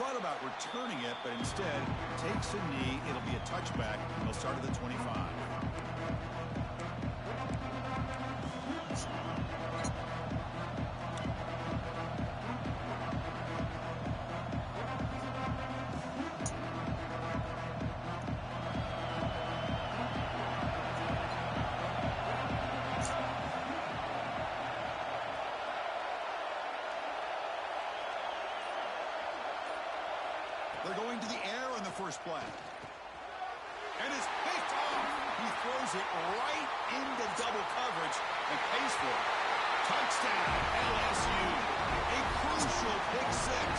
thought about returning it, but instead takes a knee. It'll be a touchback. He'll start at the 25. They're going to the air on the first play. And it's picked off. He throws it right into double coverage and pays for it. Touchdown, LSU. A crucial pick six.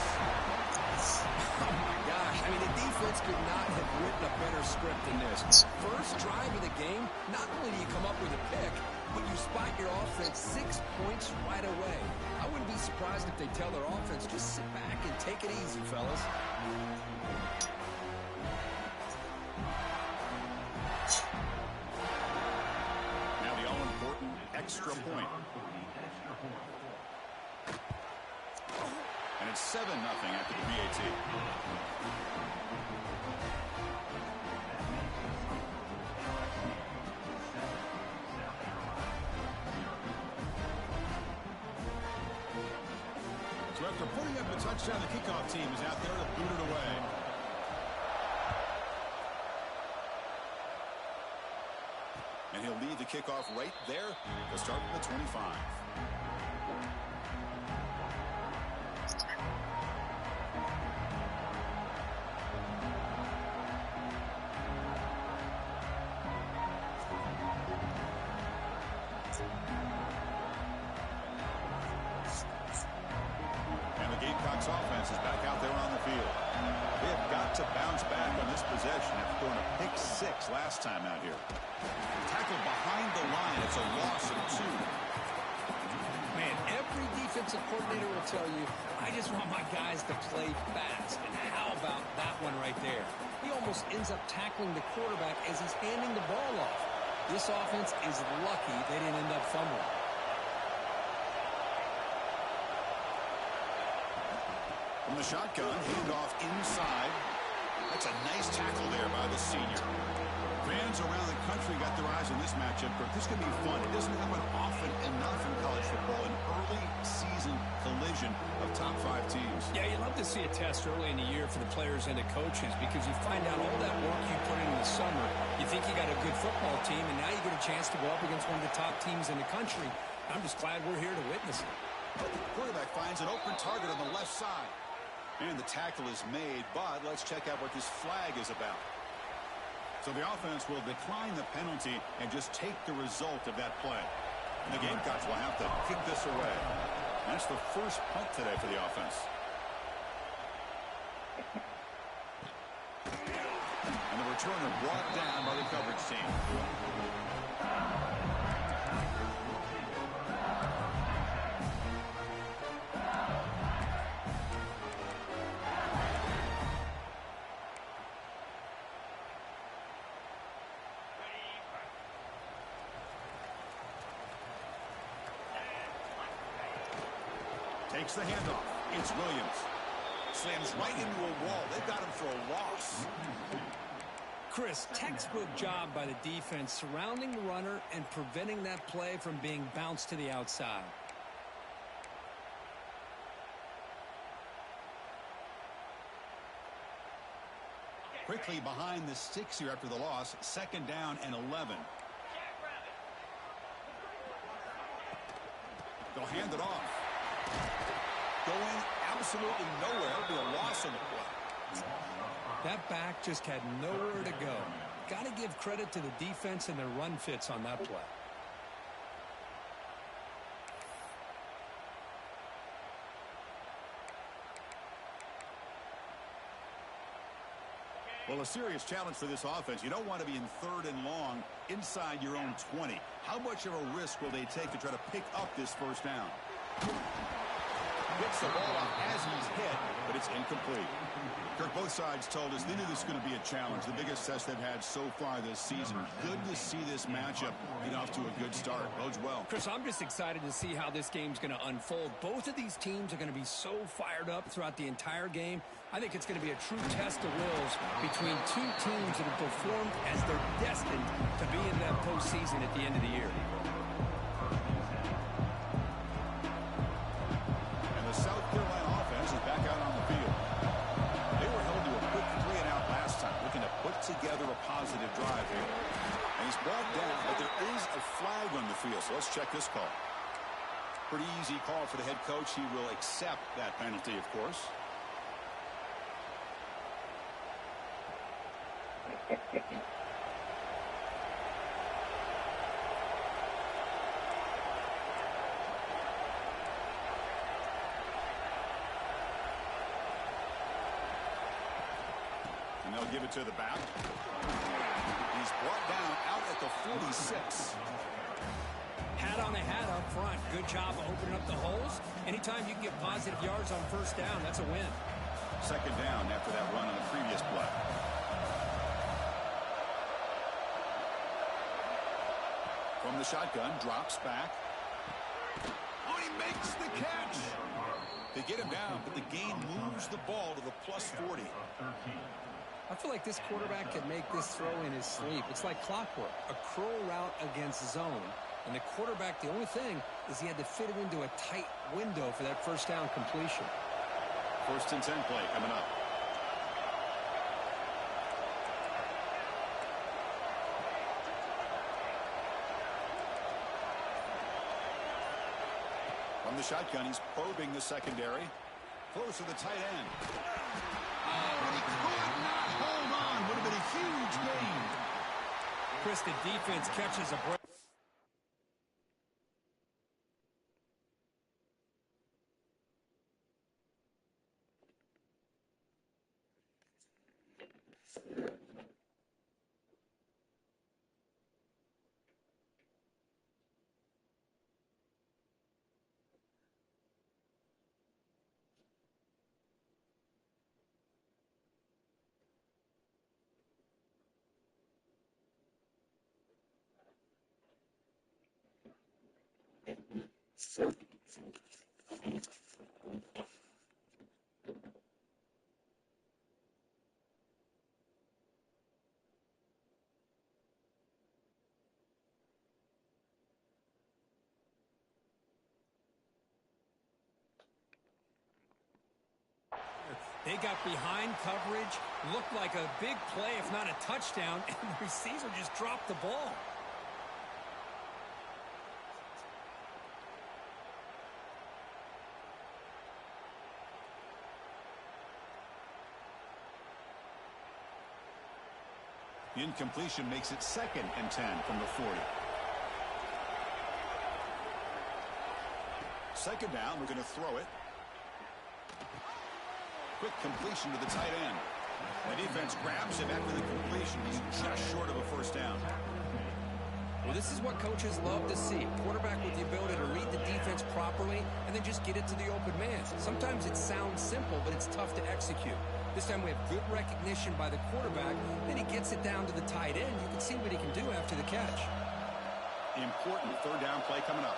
Oh, my gosh. I mean, the defense could not have written a better script than this. First drive of the game, not only do you come up with a pick, but you spot your offense 6 points right away. I wouldn't be surprised if they tell their offense, just sit back and take it easy, fellas. Now the all-important extra point. And it's 7-0 after the PAT. So after putting up a touchdown, the kickoff team is out there to boot it away. And he'll leave the kickoff right there to start at the 25. Gamecocks offense is back out there on the field. They have got to bounce back on this possession after throwing a pick six last time out here. Tackled behind the line. It's a loss of 2. Man, every defensive coordinator will tell you, I just want my guys to play fast. And how about that one right there? He almost ends up tackling the quarterback as he's handing the ball off. This offense is lucky they didn't end up fumbling. From the shotgun, handoff inside. That's a nice tackle there by the senior. Fans around the country got their eyes on this matchup, but this could be fun. It doesn't happen often enough in college football, an early season collision of top 5 teams. Yeah, you love to see a test early in the year for the players and the coaches because you find out all that work you put in the summer. You think you got a good football team, and now you get a chance to go up against one of the top teams in the country. I'm just glad we're here to witness it. The quarterback finds an open target on the left side. And the tackle is made, but let's check out what this flag is about. So the offense will decline the penalty and just take the result of that play. And the Gamecocks will have to kick this away. That's the first punt today for the offense. And the returner brought down by the coverage team. Takes the handoff. It's Williams. Slams right into a wall. They've got him for a loss. Chris, textbook job by the defense surrounding the runner and preventing that play from being bounced to the outside. Quickly behind the sticks here after the loss. 2nd down and 11. They'll hand it off. Going absolutely nowhere. It'll be a loss on the play. That back just had nowhere to go. Got to give credit to the defense and their run fits on that play. Well, a serious challenge for this offense. You don't want to be in 3rd and long inside your own 20. How much of a risk will they take to try to pick up this first down? Gets the ball off as he's hit, but it's incomplete. Kirk, both sides told us they knew this was going to be a challenge, the biggest test they've had so far this season. Good to see this matchup get off to a good start. Bodes well. Chris, I'm just excited to see how this game's going to unfold. Both of these teams are going to be so fired up throughout the entire game. I think it's going to be a true test of wills between two teams that have performed as they're destined to be in that postseason at the end of the year. And the South Carolina offense is back out on the field. They were held to a quick 3-and-out last time, looking to put together a positive drive here. And he's brought down, but there is a flag on the field, so let's check this call. Pretty easy call for the head coach. He will accept that penalty, of course. And they'll give it to the back. He's brought down out at the 46. Hat on a hat up front. Good job of opening up the holes. Anytime you can get positive yards on first down, that's a win. Second down after that run on the previous play. From the shotgun, drops back. Oh, he makes the catch. They get him down, but the game moves the ball to the +40. I feel like this quarterback can make this throw in his sleep. It's like clockwork. A crow route against zone. And the quarterback, the only thing is he had to fit it into a tight window for that first down completion. 1st and 10 play coming up. From the shotgun, he's probing the secondary. Close to the tight end. Oh, and he could not hold on. Would have been a huge gain. Chris, the defense catches a break. They got behind coverage, looked like a big play, if not a touchdown, and the receiver just dropped the ball. The incompletion makes it 2nd and 10 from the 40. Second down, we're going to throw it. Quick completion to the tight end. The defense grabs him after the completion. He's just short of a first down. Well, this is what coaches love to see. Quarterback with the ability to read the defense properly and then just get it to the open man. Sometimes it sounds simple, but it's tough to execute. This time we have good recognition by the quarterback. Then he gets it down to the tight end. You can see what he can do after the catch. Important 3rd down play coming up.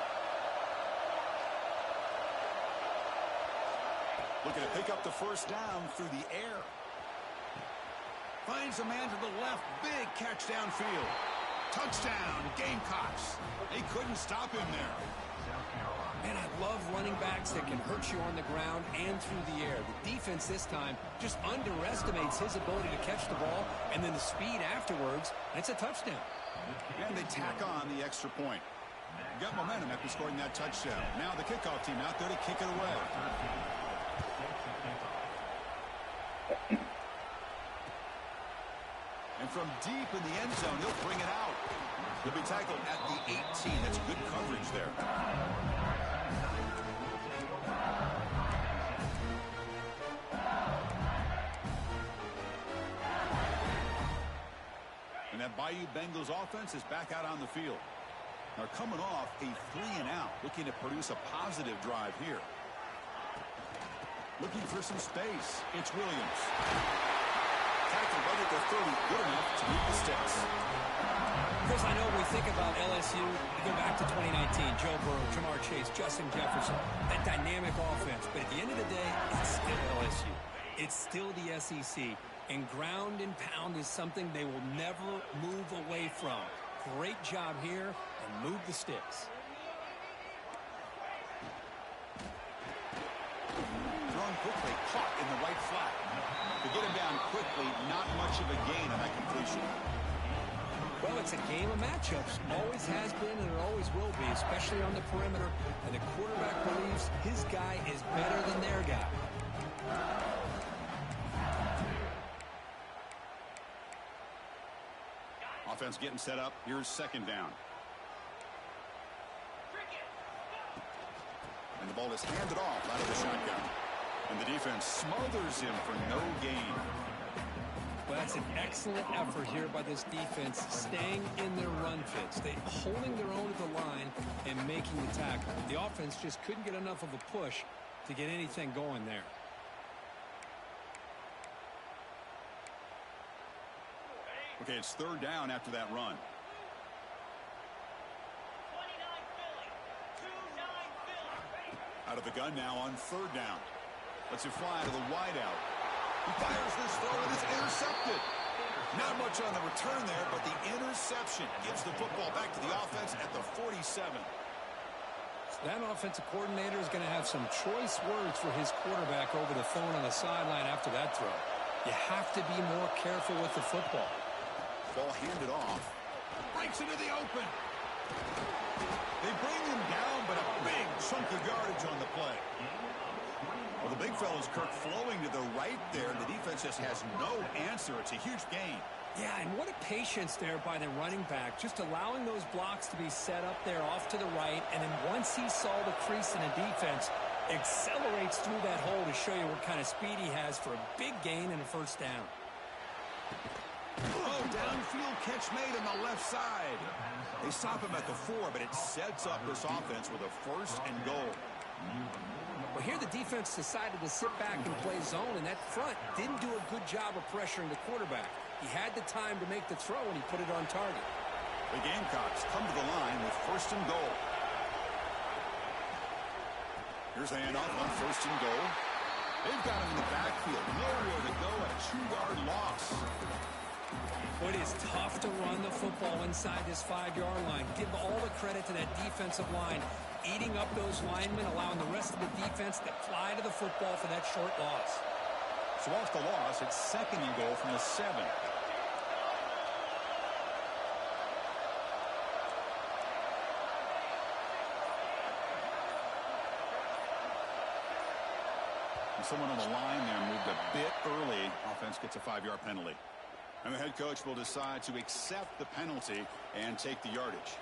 Looking to pick up the first down through the air. Finds a man to the left. Big catch downfield. Touchdown, Gamecocks. They couldn't stop him there. Man, I love running backs that can hurt you on the ground and through the air. The defense this time just underestimates his ability to catch the ball and then the speed afterwards, and it's a touchdown. And they tack on the extra point. Got momentum after scoring that touchdown. Now the kickoff team out there to kick it away. And from deep in the end zone, he'll bring it out. He'll be tackled at the 18. That's good coverage there. And that Bayou Bengals offense is back out on the field. Now coming off a 3-and-out, looking to produce a positive drive here. Looking for some space. It's Williams. Tackle right at the 30. Good enough to meet the sticks. Chris, I know we think about LSU, we go back to 2019, Joe Burrow, Jamar Chase, Justin Jefferson, that dynamic offense. But at the end of the day, it's still LSU. It's still the SEC. And ground and pound is something they will never move away from. Great job here, and move the sticks. Thrown quickly, caught in the right flat. To get him down quickly, not much of a gain on that completion. Well, it's a game of matchups. Always has been and it always will be, especially on the perimeter. And the quarterback believes his guy is better than their guy. Offense getting set up. Here's second down. And the ball is handed off out of the shotgun. And the defense smothers him for no gain. Well, that's an excellent effort here by this defense, staying in their run fits. They holding their own at the line and making the tackle. The offense just couldn't get enough of a push to get anything going there. Okay, it's third down after that run. Out of the gun now on third down. Lets it fly to the wideout. He fires this throw and it's intercepted. Not much on the return there, but the interception gives the football back to the offense at the 47. That offensive coordinator is going to have some choice words for his quarterback over the phone on the sideline after that throw. You have to be more careful with the football. Ball handed off. Breaks into the open. They bring him down, but a big chunk of yardage on the play. Well, the big fella's Kirk flowing to the right there. The defense just has no answer. It's a huge gain. Yeah, and what a patience there by the running back, just allowing those blocks to be set up there off to the right, and then once he saw the crease in the defense, accelerates through that hole to show you what kind of speed he has for a big gain and a first down. Oh, downfield catch made on the left side. They stop him at the 4, but it sets up this offense with a first and goal. Well, here the defense decided to sit back and play zone, and that front didn't do a good job of pressuring the quarterback. He had the time to make the throw, and he put it on target. The Gamecocks come to the line with first and goal. Here's a handoff on first and goal. They've got him in the backfield. Nowhere to go, a 2-yard loss. It is tough to run the football inside this 5-yard line. Give all the credit to that defensive line, eating up those linemen, allowing the rest of the defense to fly to the football for that short loss. So off the loss, it's second and goal from the 7. And someone on the line there moved a bit early. Offense gets a 5-yard penalty. And the head coach will decide to accept the penalty and take the yardage.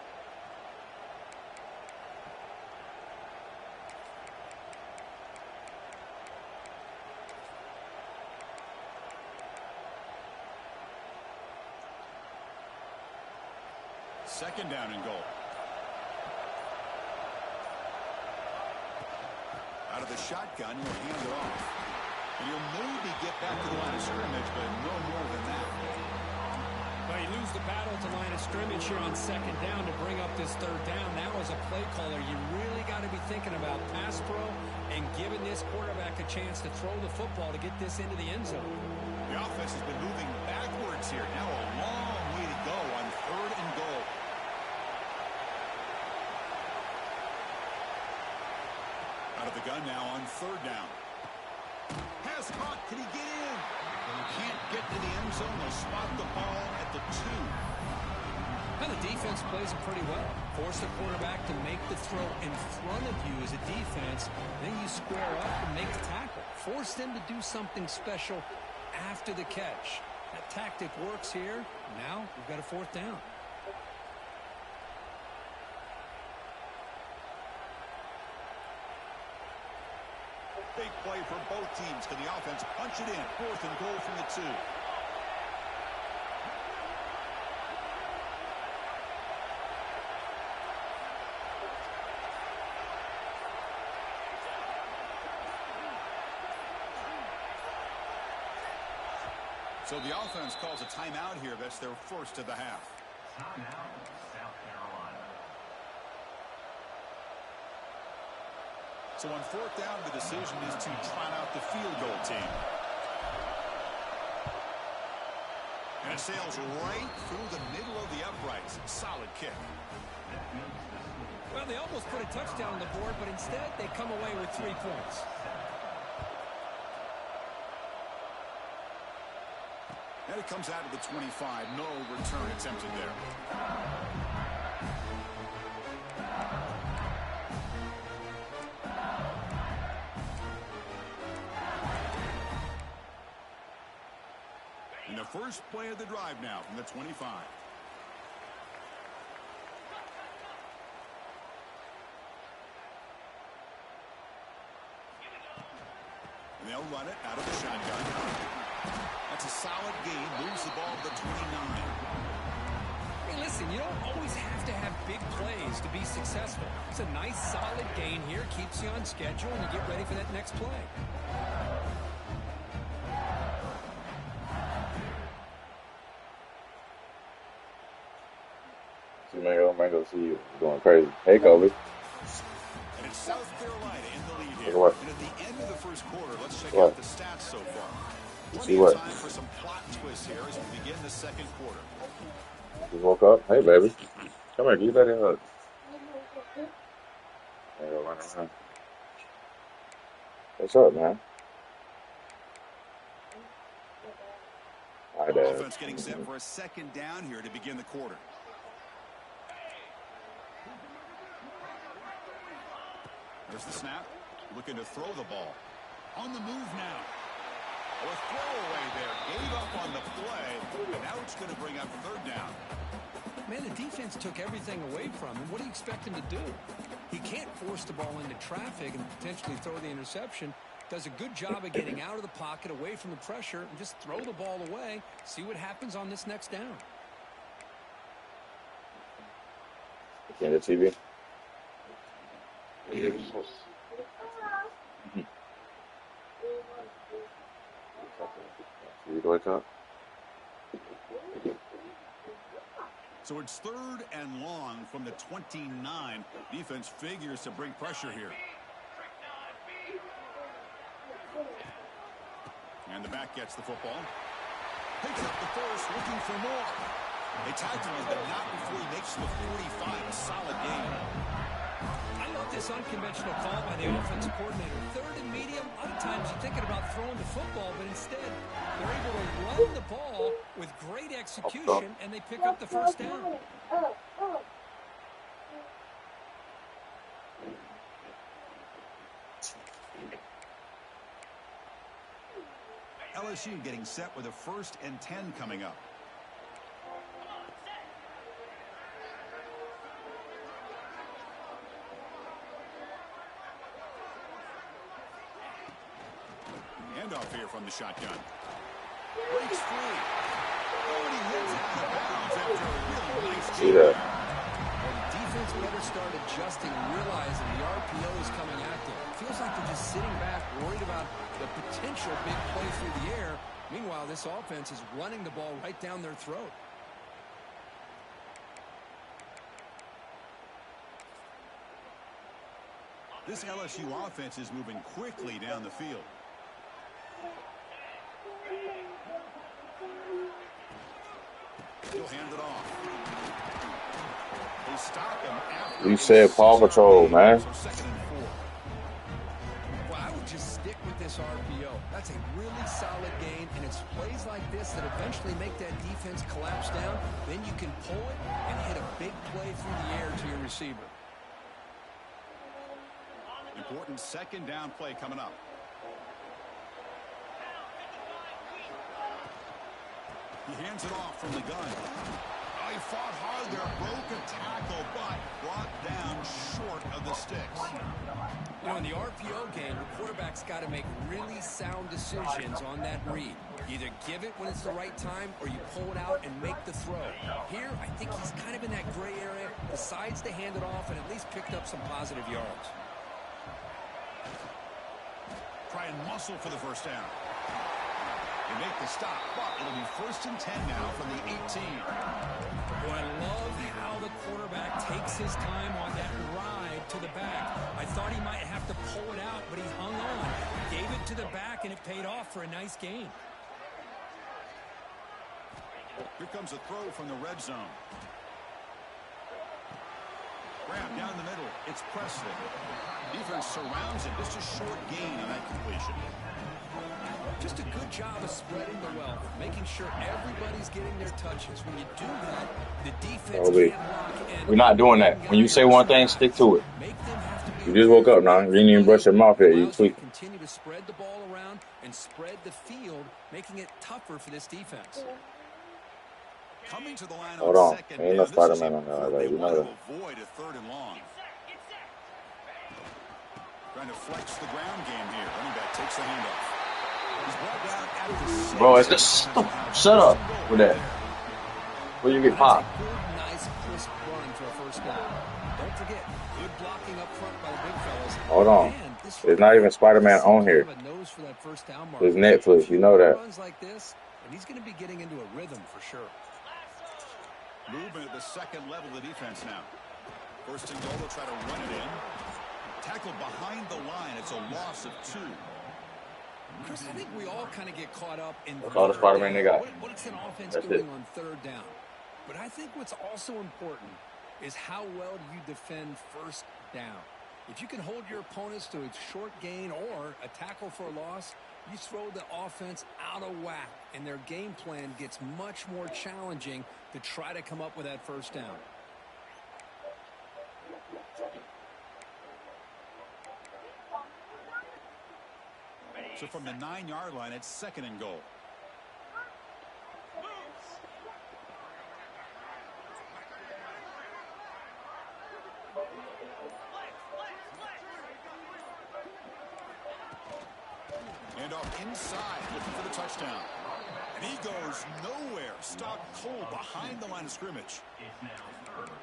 Second down and goal. Out of the shotgun, he'll hand it off. And he'll maybe get back to the line of scrimmage, but no more than that. Well, you lose the battle to line of scrimmage here on second down to bring up this third down. Now, as a play caller, you really got to be thinking about pass pro and giving this quarterback a chance to throw the football to get this into the end zone. The offense has been moving backwards here. Now a long way to go on third and goal. Out of the gun now on third down. Pass caught. Can he get in? Can't get to the end zone. They'll spot the ball at the 2. Well, the defense plays it pretty well. Force the quarterback to make the throw in front of you as a defense. Then you square up and make the tackle. Force them to do something special after the catch. That tactic works here. Now we've got a fourth down. Big play for both teams. Can the offense punch it in? Fourth and goal from the 2. So the offense calls a timeout here. That's their first of the half. Timeout, South Carolina. So on fourth down, the decision is to trot out the field goal team. And it sails right through the middle of the uprights. Solid kick. Well, they almost put a touchdown on the board, but instead they come away with 3 points. And it comes out of the 25. No return attempted there. And the first play of the drive now from the 25. And they'll run it out of the shotgun. That's a solid gain. Moves the ball to the 29. Hey, listen, you don't always have to have big plays to be successful. It's a nice, solid gain here. Keeps you on schedule, and you get ready for that next play. Mango see you going crazy. Hey, Kobe. And it's South Carolina in the lead here. What? And at the end of the first quarter, let's check What? out the stats so far. See Plenty what? of time for some plot twists here as we begin the second quarter. You woke up? Hey, baby. Come here. Give you that hug. There you go, run around. What's up, man? Hi, Dad. Offense getting set for a second down here to begin the quarter. There's the snap. Looking to throw the ball. On the move now. A throwaway there. Gave up on the play. And now it's going to bring up third down. Man, the defense took everything away from him. What do you expect him to do? He can't force the ball into traffic and potentially throw the interception. Does a good job of getting out of the pocket, away from the pressure, and just throw the ball away. See what happens on this next down. In the TV. You wake up. So it's third and long from the 29. Defense figures to bring pressure here. And the back gets the football. Picks up the first, looking for more. They tackle him, but not before he makes the 45. A solid game. I love this unconventional call by the offensive coordinator. Third and medium, a lot of times you're thinking about throwing the football, but instead they're able to run the ball with great execution, and they pick up the first down. LSU getting set with a 1st and 10 coming up. Handoff here from the shotgun. Breaks free. Oh, and he hits it out of bounds after a really nice See that? Well, the defense better start adjusting and realizing the RPO is coming at them. Feels like they're just sitting back, worried about the potential big play through the air. Meanwhile, this offense is running the ball right down their throat. This LSU offense is moving quickly down the field. He'll hand it off. They stop him after You said Paw Patrol, man. So 2nd and 4. Well, I would just stick with this RPO. That's a really solid gain, and it's plays like this that eventually make that defense collapse down. Then you can pull it and hit a big play through the air to your receiver. Important 2nd down play coming up. He hands it off from the gun. Oh, he fought hard there, broke a tackle, but brought down short of the sticks. You know, in the RPO game, the quarterback's got to make really sound decisions on that read. Either give it when it's the right time, or you pull it out and make the throw. Here, I think he's kind of in that gray area, decides to hand it off, and at least picked up some positive yards. Try and muscle for the first down. They make the stop, but it'll be 1st and 10 now from the 18. Well, I love how the quarterback takes his time on that ride to the back. I thought he might have to pull it out, but he hung on, gave it to the back, and it paid off for a nice gain. Here comes a throw from the red zone. Grab down the middle. It's Presley. Defense surrounds him. Just a short gain on that completion. Just a good job of spreading the wealth, making sure everybody's getting their touches. When you do that, the defense can't block. We're not doing that. When you say one thing, stick to it. You just woke up now. You didn't even brush your mouth yet. You tweak. Continue to spread the ball around and spread the field, making it tougher for this defense. Coming to the line Hold on on. second Ain't no down. Spider-Man on there. They You want know to that. avoid a 3rd and long. Trying to flex the ground game here. Running back takes the handoff. He's brought down at the 6. Bro, it's just shut up with that. Where you get popped. Nice crisp run for a 1st down. Don't forget, good blocking up front by the big fellas. Hold on. There's not even Spider-Man on here. There's Netflix. You know that. Runs like this, and he's going to be getting into a rhythm for sure. Movement at the 2nd level of the defense now. 1st and goal, they'll try to run it in. Tackled behind the line. It's a loss of 2. Chris, I think we all kind of get caught up in That's all the Spider-Man they got. what's an offense That's doing it. on 3rd down. But I think what's also important is how well do you defend 1st down. If you can hold your opponents to a short gain or a tackle for a loss, you throw the offense out of whack, and their game plan gets much more challenging to try to come up with that 1st down. So from the 9-yard line, it's 2nd and goal. And off inside, looking for the touchdown. And he goes nowhere. Stopped cold behind the line of scrimmage.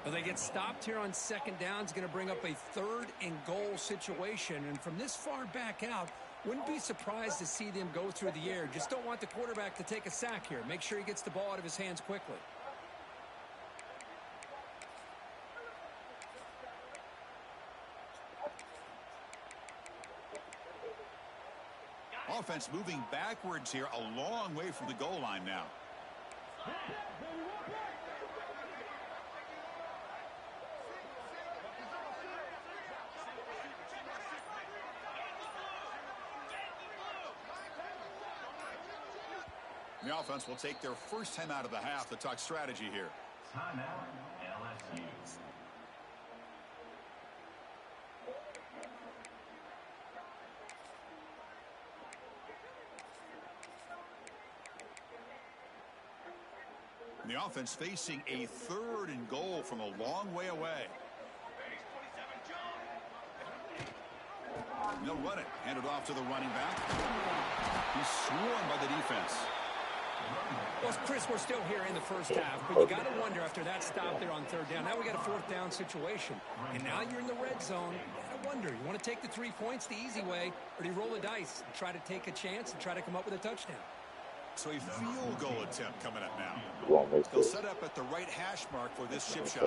Well, they get stopped here on 2nd down. It's going to bring up a 3rd and goal situation. And from this far back out, wouldn't be surprised to see them go through the air. Just don't want the quarterback to take a sack here. Make sure he gets the ball out of his hands quickly. Offense moving backwards here, a long way from the goal line now. The offense will take their 1st time out of the half to talk strategy here. Timeout, LSU. And the offense facing a 3rd and goal from a long way away. They'll run it. Hand it off to the running back. He's swarmed by the defense. Well, Chris, we're still here in the 1st half, but you got to wonder after that stop there on 3rd down. Now we got a 4th down situation, and now you're in the red zone. You got to wonder, you want to take the 3 points the easy way, or do you roll the dice and try to take a chance and try to come up with a touchdown? So a field goal attempt coming up now. They'll set up at the right hash mark for this chip shot.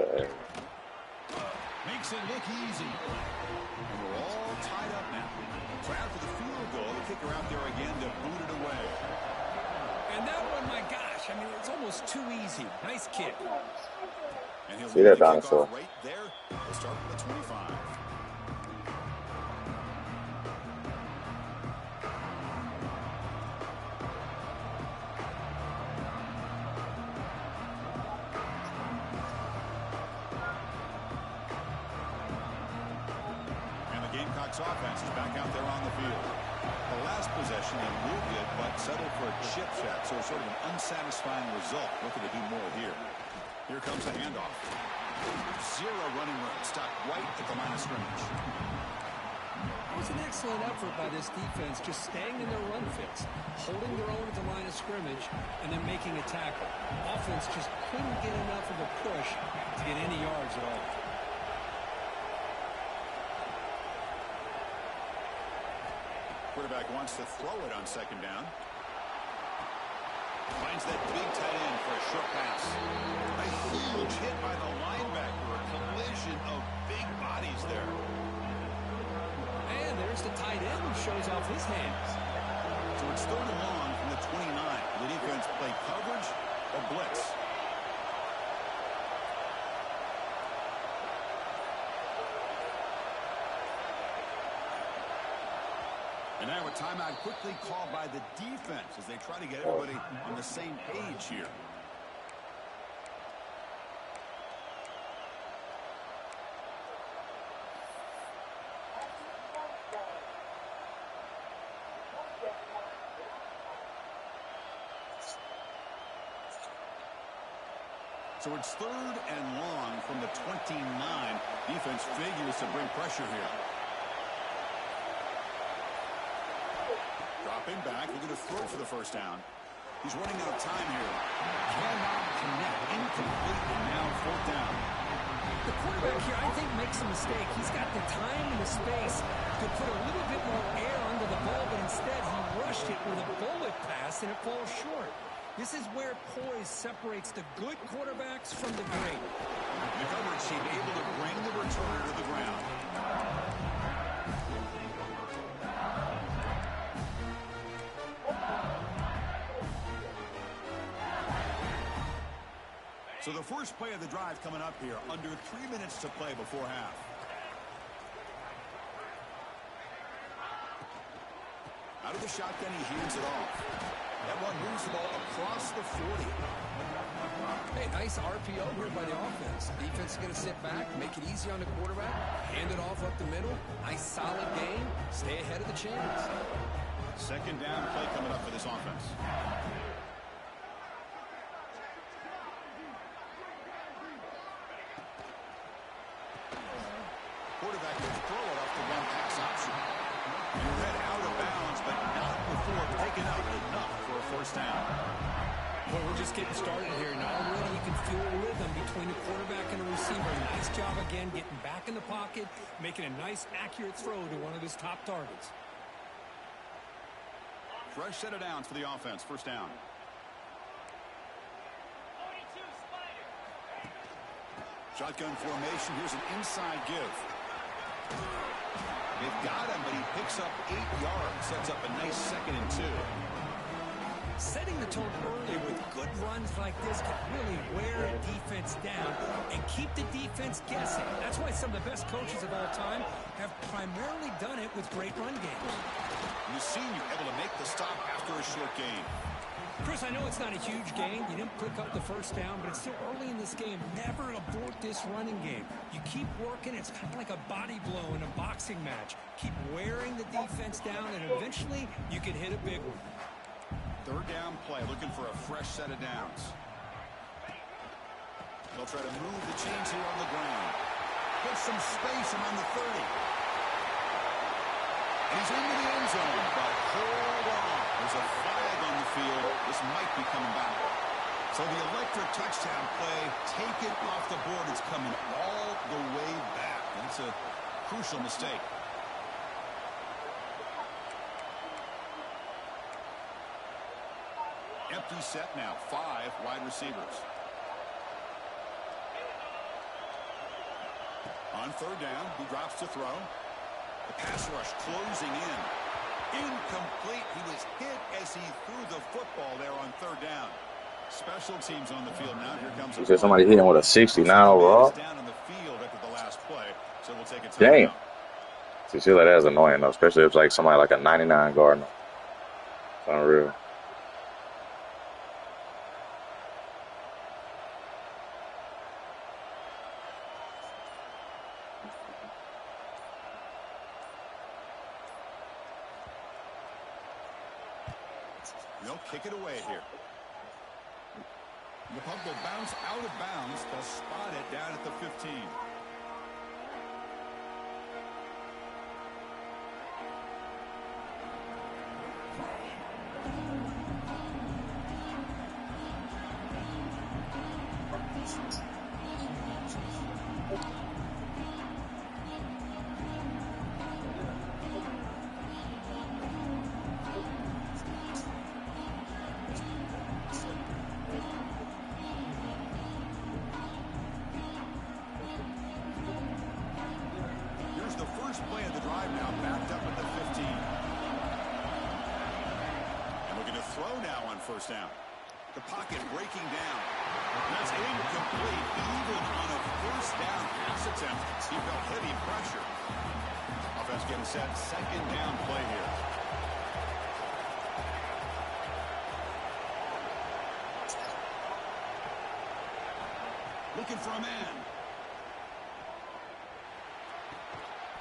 Makes it look easy. And we're all tied up now. So after the field goal, the kicker out there again to boot it away. And that one, my gosh, I mean, it's almost too easy. Nice kick. And he'll see that the dinosaur right there. We'll start from the 25. Offense is back out there on the field. The last possession, they moved it, but settled for a chip shot, so sort of an unsatisfying result. Looking to do more here. Here comes the handoff. 0 running room. Stopped right at the line of scrimmage. It was an excellent effort by this defense, just staying in their run fits, holding their own at the line of scrimmage, and then making a tackle. Offense just couldn't get enough of a push to get any yards at all. Quarterback wants to throw it on 2nd down. Finds that big tight end for a short pass. A huge hit by the linebacker. A collision of big bodies there. And there's the tight end who shows off his hands. So it's 3rd and long from the 29. The defense play coverage or blitz. And now a timeout quickly called by the defense as they try to get everybody on the same page here. So it's 3rd and long from the 29. Defense figures to bring pressure here. Dropping back, looking to throw for the first down. He's running out of time here. Cannot connect. Incomplete, and now 4th down. The quarterback here, I think, makes a mistake. He's got the time and the space to put a little bit more air under the ball, but instead he rushed it with a bullet pass, and it falls short. This is where poise separates the good quarterbacks from the great. The coverage team able to bring the returner to the ground. So the first play of the drive coming up here. Under 3 minutes to play before half. Out of the shotgun, he hands it off. That one moves the ball across the 40. Hey, nice RPO here by the offense. Defense is going to sit back, make it easy on the quarterback, hand it off up the middle. Nice solid game. Stay ahead of the chains. 2nd down play coming up for this offense. Quarterback will throw it off the one pass option. You read out of bounds, but not before picking up enough for a 1st down. Well, we're just getting started here. Now already you can feel a rhythm between the quarterback and the receiver. Nice job again getting back in the pocket, making a nice, accurate throw to one of his top targets. Fresh set of downs for the offense. 1st down. Shotgun formation. Here's an inside give. They've got him, but he picks up 8 yards. Sets up a nice 2nd and 2. Setting the tone early with good runs like this can really wear a defense down and keep the defense guessing. That's why some of the best coaches of all time have primarily done it with great run games. And the senior able to make the stop after a short gain. Chris, I know it's not a huge gain. You didn't pick up the 1st down, but it's still early in this game. Never abort this running game. You keep working. It's kind of like a body blow in a boxing match. Keep wearing the defense down, and eventually you can hit a big one. 3rd down play, looking for a fresh set of downs. They'll try to move the chains here on the ground. Put some space around the 30. And he's into the end zone, but hold on. There's a flag on the field. This might be coming back. So the electric touchdown play, take it off the board. It's coming all the way back. That's a crucial mistake. Empty set now. 5 wide receivers. On 3rd down, he drops to throw. The pass rush closing in. Incomplete. He was hit as he threw the football there on 3rd down. Special teams on the field now. Here comes You said somebody hit him with a 69 overall? down on the field after the last play, so we'll take a Damn. timeout. See, shit like that is annoying, though, especially if it's like somebody like a 99 Gardner. It's unreal. They'll kick it away here. The puck will bounce out of bounds. They'll spot it down at the 15. first down. The pocket breaking down. That's incomplete. Even on a first down pass attempt, he felt heavy pressure. Offense getting set. Second down play here. Looking for a man.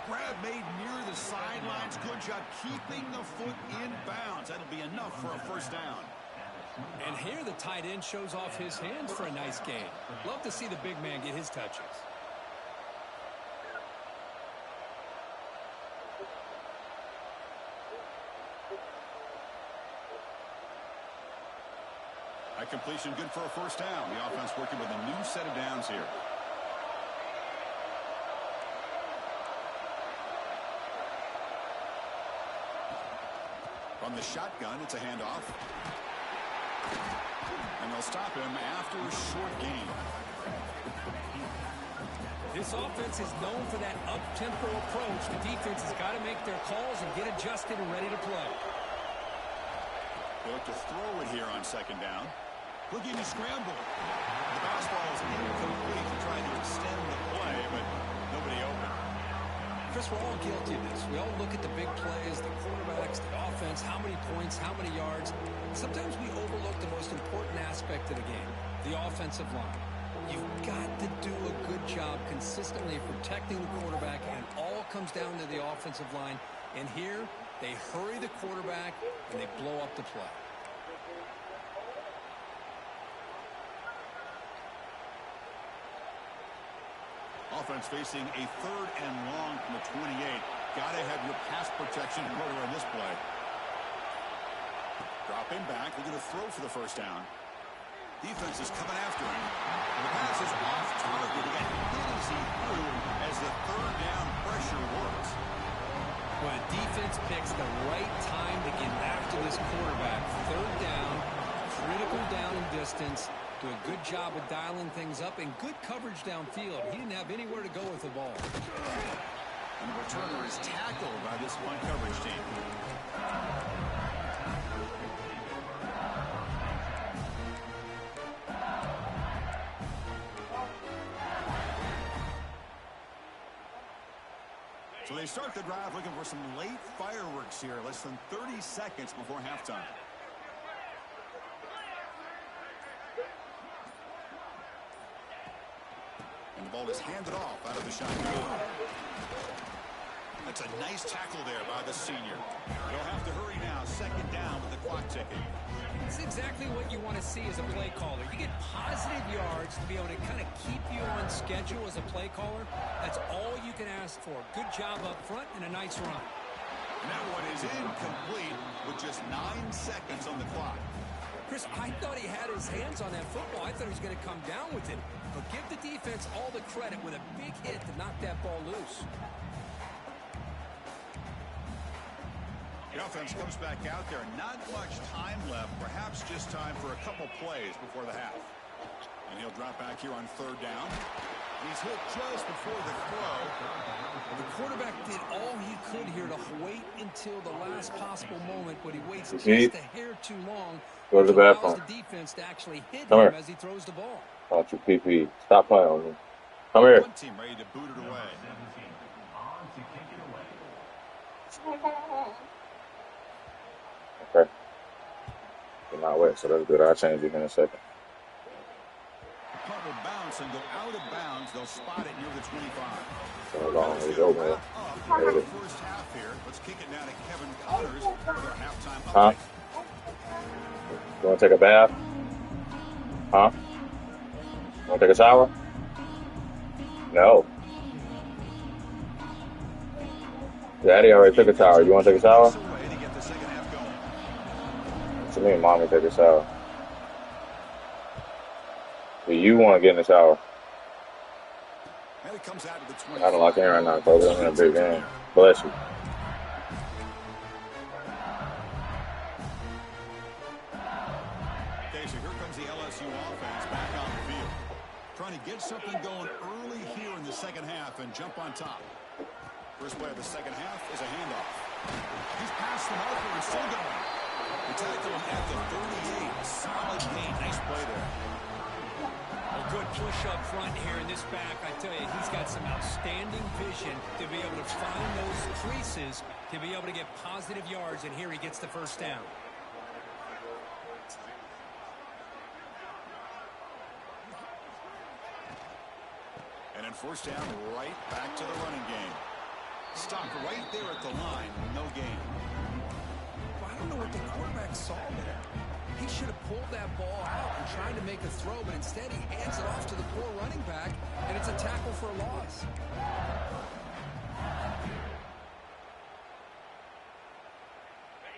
Grab made near the sidelines. Good job keeping the foot in bounds. That'll be enough for a first down. And here the tight end shows off his hands for a nice gain. Love to see the big man get his touches. That completion good for a first down. The offense working with a new set of downs here. From the shotgun, it's a handoff. And they'll stop him after a short gain. This offense is known for that up-tempo approach. The defense has got to make their calls and get adjusted and ready to play. They look to throw it here on second down. Looking to scramble. The fastball is incomplete, trying to extend the play, but nobody open. Chris, we're all guilty of this. We all look at the big plays, the quarterbacks, the offense, how many points, how many yards. Sometimes we overlook the most important aspect of the game, the offensive line. You've got to do a good job consistently protecting the quarterback, and all comes down to the offensive line. And here, they hurry the quarterback, and they blow up the play. Offense facing a third and long from the 28. Got to have your pass protection in order on this play. Dropping back, looking to throw for the first down. Defense is coming after him. The pass is off target. He got hit as he threw as the third down pressure works. When a defense picks the right time to get after this quarterback, third down, critical down in distance, do a good job of dialing things up, and good coverage downfield. He didn't have anywhere to go with the ball. And the returner is tackled by this punt coverage team. So they start the drive looking for some late fireworks here, less than 30 seconds before halftime. And the ball is handed off out of the shotgun. That's a nice tackle there by the senior. They'll have to hurry now. Second down with the clock ticking. It's exactly what you want to see as a play caller. You get positive yards to be able to kind of keep you on schedule as a play caller. That's all you can ask for. Good job up front and a nice run. And that one is incomplete with just 9 seconds on the clock. Chris, I thought he had his hands on that football. I thought he was going to come down with it. But give the defense all the credit with a big hit to knock that ball loose. The offense comes back out there. Not much time left. Perhaps just time for a couple plays before the half. And he'll drop back here on third down. He's hit just before the throw. The quarterback did all he could here to wait until the last possible moment, but he waits just Pete, a hair too long. go to the bathroom. The defense to actually hit Come him here. as he throws the ball. Watch your PP. Stop playing on me. Come here. One team ready to boot it away. 17 on to kick it away. Okay. You're not wet, so that's good. I'll change you in a second. The punt will bounce and go out of bounds. They'll spot it near the 25. So long as it's Gonna over. wrap up the first half here. Let's kick it down to Kevin Connors for their halftime Huh? update. You want to take a bath? Huh? You want to take a shower? No. Daddy already took a shower. You want to take a shower? Away to get the second half going. What you mean, mommy take a shower? Do you want to get in the shower? And it comes out to the 20. I don't like it right now, folks. I'm in a big game. Bless you. Okay, so here comes the LSU offense back on the field. Trying to get something going early here in the second half and jump on top. First play of the second half is a handoff. He's past the marker and still going. We tackle him at the 38. Solid gain. Nice play there. A good push up front here in this back. I tell you, he's got some outstanding vision to be able to find those creases, to be able to get positive yards, and here he gets the first down. And then first down, right back to the running game. Stopped right there at the line. No gain. I don't know what the quarterback saw there. He should have pulled that ball out and tried to make a throw, but instead he hands it off to the poor running back, and it's a tackle for a loss.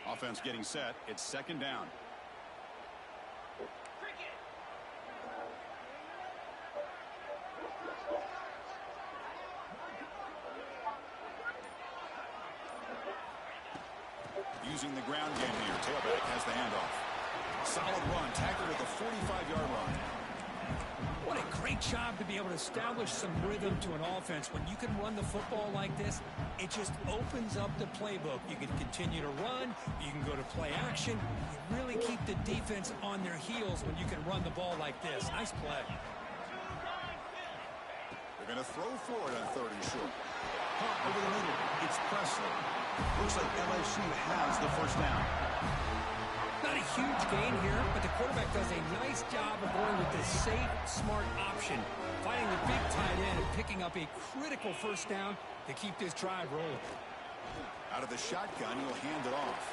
Offense getting set. It's second down. Using the ground game here. Tailback has the handoff. Solid run. Tackled at the 45-yard line. What a great job to be able to establish some rhythm to an offense. When you can run the football like this, it just opens up the playbook. You can continue to run. You can go to play action. You really keep the defense on their heels when you can run the ball like this. Nice play. They're going to throw for it on 3rd and short. Over the middle. It's Presley. Looks like LSU has the first down. Not a huge gain here, but the quarterback does a nice job of going with this safe, smart option, finding the big tight end and picking up a critical first down to keep this drive rolling. Out of the shotgun, he'll hand it off.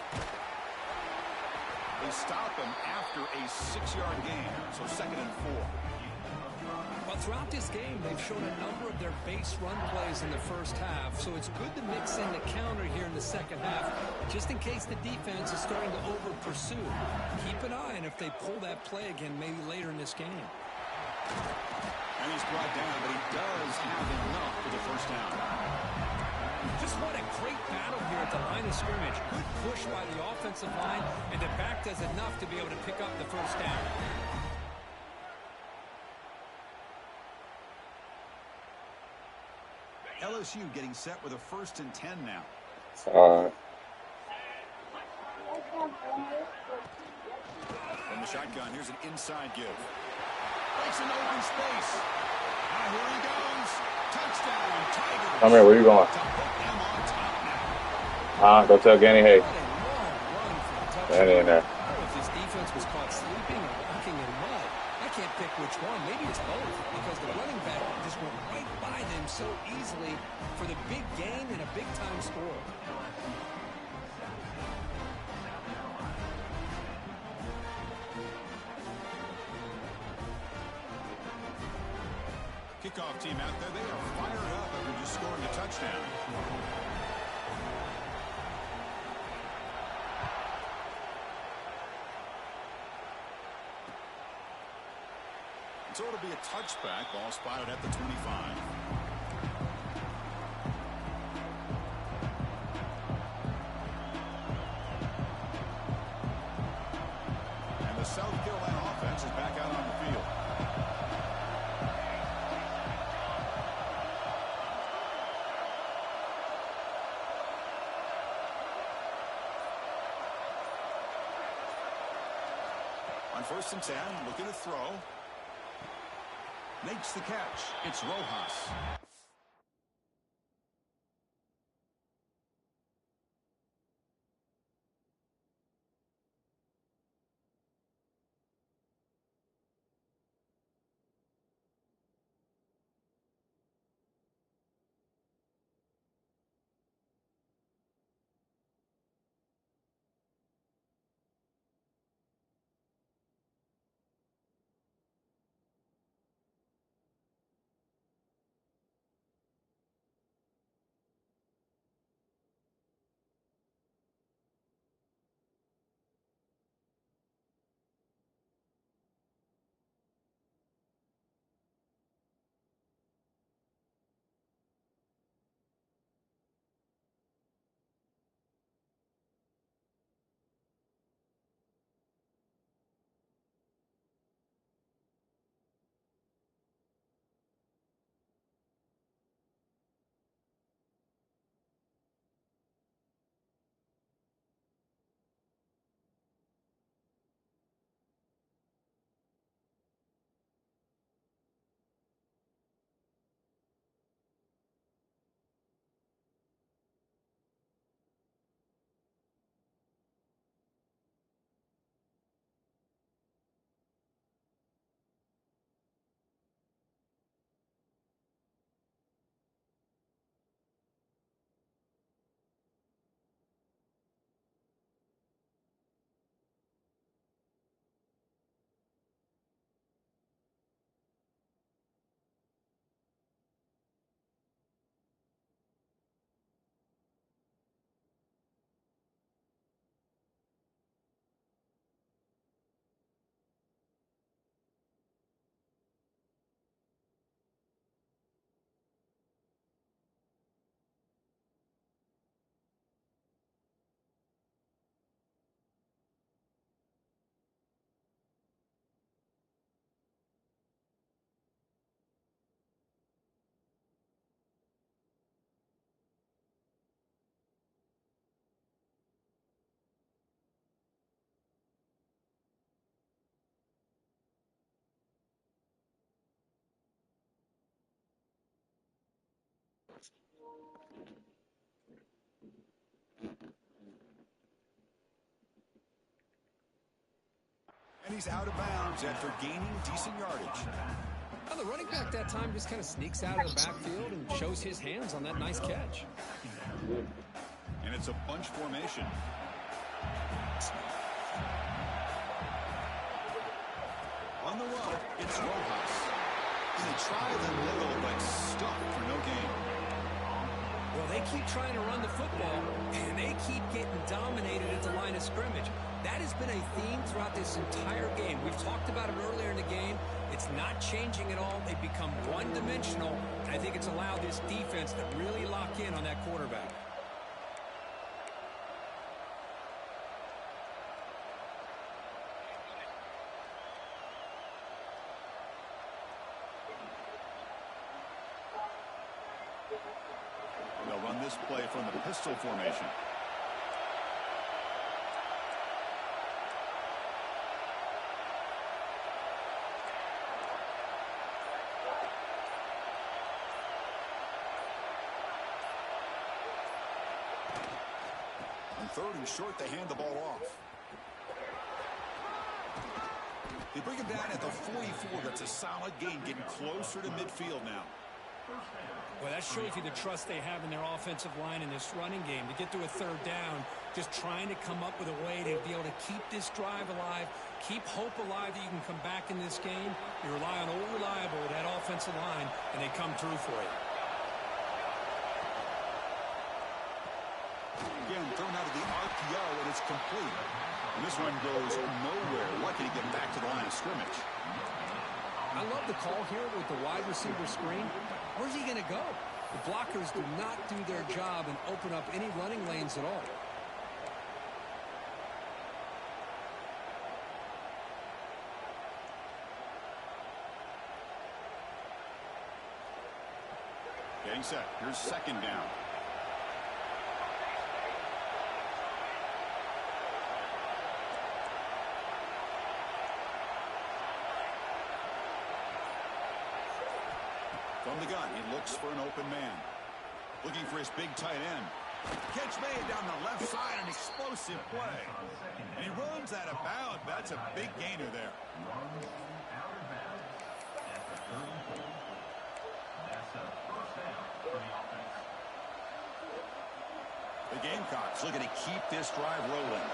They stop him after a 6-yard gain, so 2nd and 4. But throughout this game, they've shown a number of their base run plays in the first half, so it's good to mix in the counter here in the second half, just in case the defense is starting to over-pursue. Keep an eye on if they pull that play again maybe later in this game. And he's brought down, but he does have enough for the first down. Just what a great battle here at the line of scrimmage. Good push by the offensive line, and the back does enough to be able to pick up the first down. LSU getting set with a 1st and 10 now. From the shotgun, here's an inside give. Breaks an open space. Here he goes. Touchdown, Tigers. Come here, where you going? To put them on top now. Go tell Ganny, hey. What a long run for a touchdown. Danny in there. I don't know if this defense was caught sleeping or walking in mud. I can't pick which one. Maybe it's both, because the running back just went right by them so easily for the big gain and a big-time score. Kickoff team out there, they are fired up after just scoring a touchdown. So it'll be a touchback. Ball spotted at the 25. And the South Carolina offense is back out on the field. On 1st and 10, looking to throw. Makes the catch. It's Rojas. And he's out of bounds after gaining decent yardage. Well, the running back that time just kind of sneaks out of the backfield and shows his hands on that nice catch. And it's a bunch formation. On the run, it's Rojas. They try the middle, but stuck for no gain. Well, they keep trying to run the football, and they keep getting dominated at the line of scrimmage. That has been a theme throughout this entire game. We've talked about it earlier in the game. It's not changing at all. They've become one-dimensional, and I think it's allowed this defense to really lock in on that quarterback. They'll run this play from the pistol formation. On 3rd and short, they hand the ball off. They bring him down at the 44. That's a solid gain, getting closer to midfield now. Well, that shows you the trust they have in their offensive line in this running game. To get to a 3rd down, just trying to come up with a way to be able to keep this drive alive, keep hope alive that you can come back in this game. You rely on old reliable, that offensive line, and they come through for you. Again, thrown out of the RPO, and it's complete. And this one goes nowhere. Lucky to get back to the line of scrimmage. I love the call here with the wide receiver screen. Where's he going to go? The blockers do not do their job and open up any running lanes at all. Getting set. Here's 2nd down. From the gun, he looks for an open man. Looking for his big tight end. Catch made down the left side, an explosive play. And he runs out of bounds. That's a big gainer there. The Gamecocks looking to keep this drive rolling.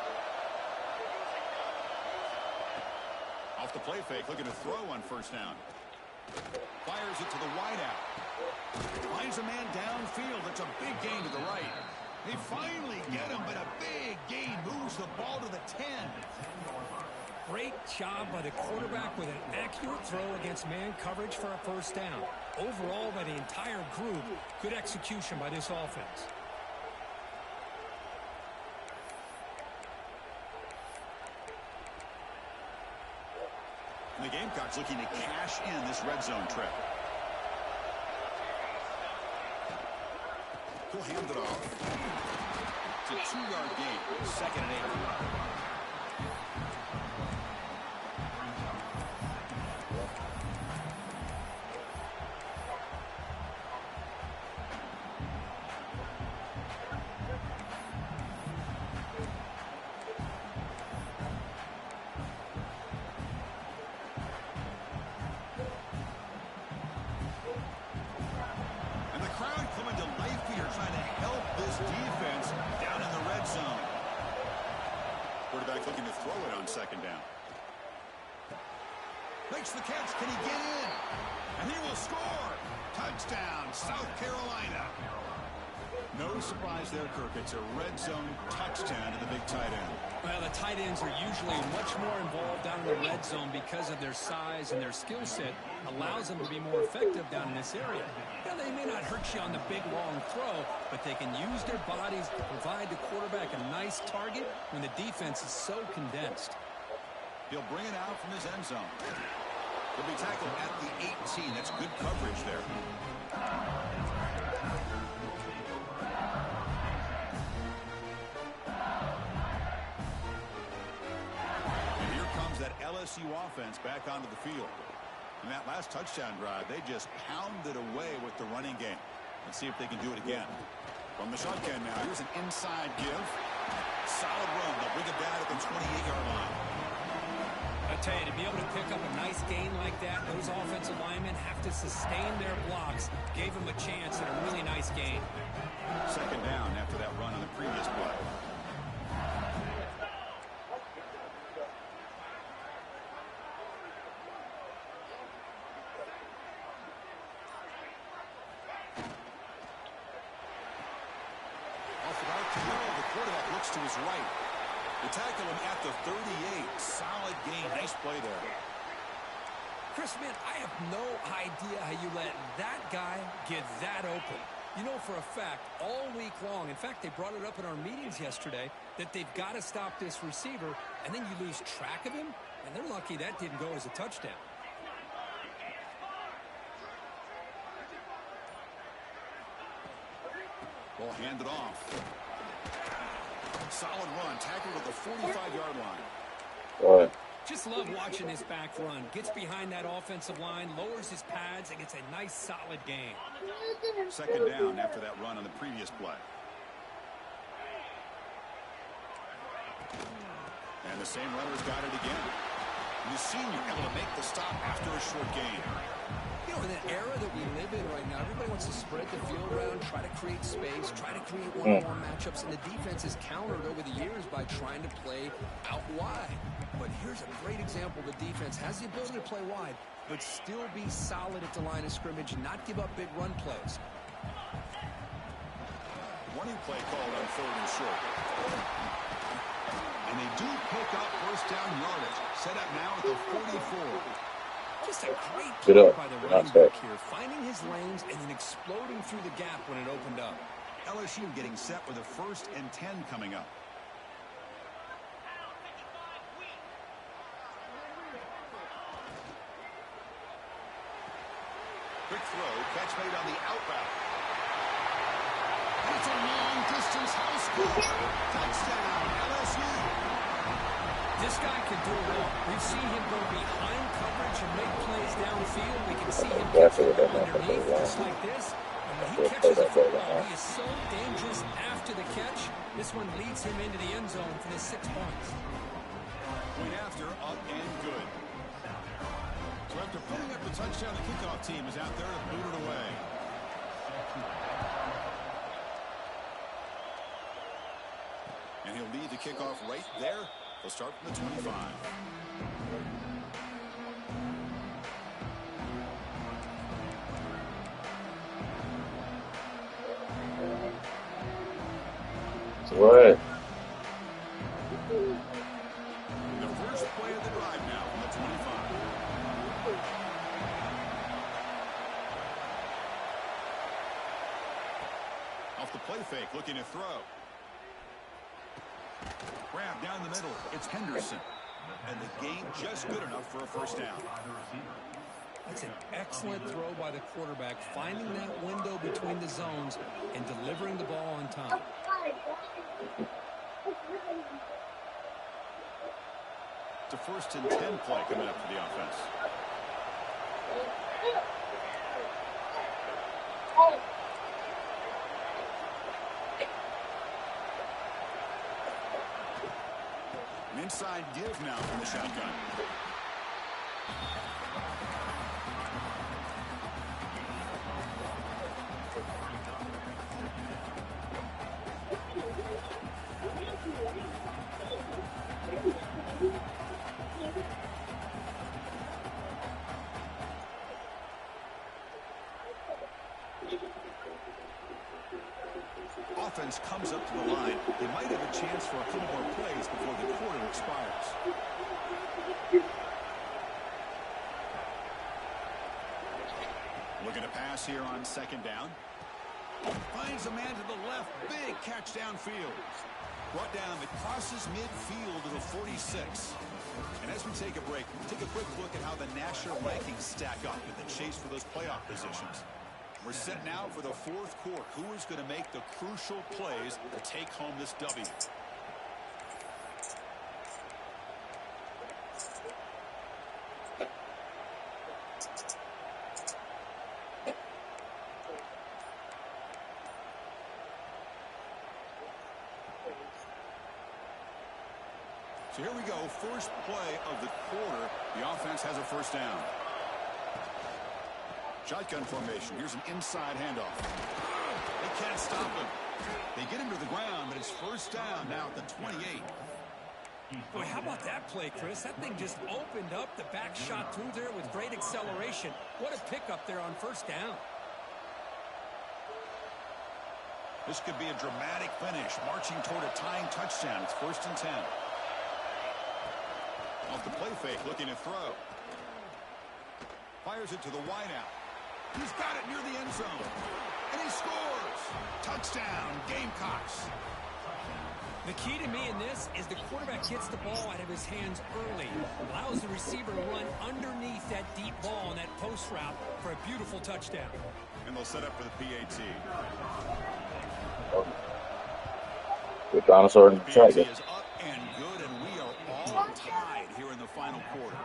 Off the play fake, looking to throw on 1st down. Fires it to the wideout. Finds a man downfield. That's a big gain to the right. They finally get him, but a big gain moves the ball to the 10. Great job by the quarterback with an accurate throw against man coverage for a 1st down. Overall, by the entire group, good execution by this offense. And the Gamecocks looking to cash in this red zone trip. He'll hand it off. It's a 2-yard gain. 2nd and 8. Quarterback looking to throw it on 2nd down. Makes the catch. Can he get in? And he will score. Touchdown, South Carolina. No surprise there, Kirk. It's a red zone touchdown to the big tight end. Well, the tight ends are usually much more involved down in the red zone because of their size and their skill set allows them to be more effective down in this area. Now, they may not hurt you on the big, long throw, but they can use their bodies to provide the quarterback a nice target when the defense is so condensed. He'll bring it out from his end zone. He'll be tackled at the 18. That's good coverage there. And here comes that LSU offense back onto the field. In that last touchdown drive, they just pounded away with the running game. Let's see if they can do it again. From the shotgun now, here's an inside give. Solid run. They'll bring it down at the 28-yard line. A Tell you, to be able to pick up a nice gain like that, those offensive linemen have to sustain their blocks. Gave them a chance at a really nice gain. Second down after that run on the previous play. Off the RPO, the quarterback looks to his right. They tackle him at the 38. Solid gain. Nice play there. Chris, man, I have no idea how you let that guy get that open. You know for a fact, all week long, in fact, they brought it up in our meetings yesterday, that they've got to stop this receiver, and then you lose track of him, and they're lucky that didn't go as a touchdown. Ball handed off. Solid run. Tackled at the 45-yard line. Right. Just love watching this back run. Gets behind that offensive line, lowers his pads, and gets a nice solid gain. Second down after that run on the previous play. And the same runner's got it again. The senior able to make the stop after a short gain. You know, in the era that we live in right now, everybody wants to spread the field around, try to create space, try to create one-on-one matchups, and the defense has countered over the years by trying to play out wide. But here's a great example. The defense has the ability to play wide, but still be solid at the line of scrimmage and not give up big run plays. Running play called on 3rd and short. And they do pick up first down yardage. Set up now at the 44. Just a great play by the running back here, finding his lanes and then exploding through the gap when it opened up. LSU getting set with a 1st and 10 coming up. Quick throw, catch made on the out route. It's a long-distance high school. Touchdown, LSU. This guy can do it all. We've seen him go behind coverage and make plays downfield. We can see him catch the ball underneath, just like this. And when he catches a football, he is so dangerous after the catch. This one leads him into the end zone for the 6 points. Point after, up and good. So after putting up the touchdown, the kickoff team is out there to boot it away. And he'll lead the kickoff right there. They'll start from the 25. What? The first play of the drive now from the 25. Off the play fake, looking to throw. Grab down the middle. It's Henderson. And the gain just good enough for a first down. That's an excellent throw by the quarterback, finding that window between the zones and delivering the ball on time. It's a 1st and 10 play coming up for the offense. An inside give now from the shotgun. Offense comes up to the line. They might have a chance for a couple more plays before the quarter expires. Looking to pass here on 2nd down. Finds a man to the left. Big catch downfield. Brought down that crosses midfield to the 46. And as we take a break, take a quick look at how the national rankings stack up in the chase for those playoff positions. We're set now for the 4th quarter. Who is going to make the crucial plays to take home this W? So here we go, first play of the quarter. The offense has a first down. Shotgun formation. Here's an inside handoff. They can't stop him. They get him to the ground, but it's first down now at the 28. Boy, how about that play, Chris? That thing just opened up. The back shot through there with great acceleration. What a pickup there on first down. This could be a dramatic finish, marching toward a tying touchdown. It's 1st and 10. Off the play fake, looking to throw. Fires it to the wideout. He's got it near the end zone. And he scores. Touchdown, Gamecocks. The key to me in this is the quarterback gets the ball out of his hands early, allows the receiver to run underneath that deep ball on that post route for a beautiful touchdown. And they'll set up for the PAT. Good dinosaur in the track. PAT is up and good, and we are all tied here in the final quarter.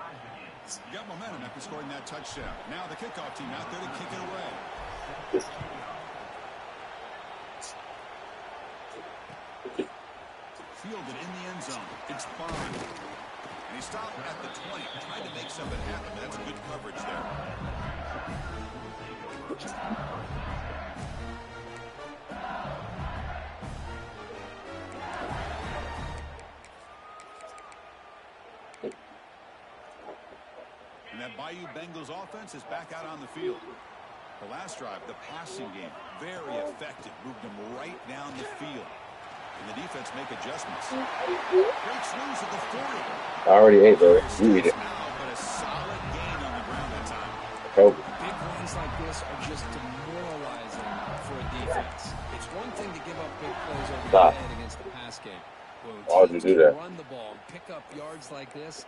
You got momentum after scoring that touchdown. Now the kickoff team out there to kick it away. Fielded in the end zone. It's Bond. And he stopped at the 20, trying to make something happen. That's good coverage there. And that Bayou Bengals offense is back out on the field. The last drive, the passing game, very effective. Moved them right down the field. And the defense make adjustments. Breaks loose at the 40. I already ate, bro. You eat it. But a solid gain on the ground that time. Big runs like this are just demoralizing for a defense. It's one thing to give up big plays over the head against the pass game. Why would you do that? Run the ball and pick up yards like this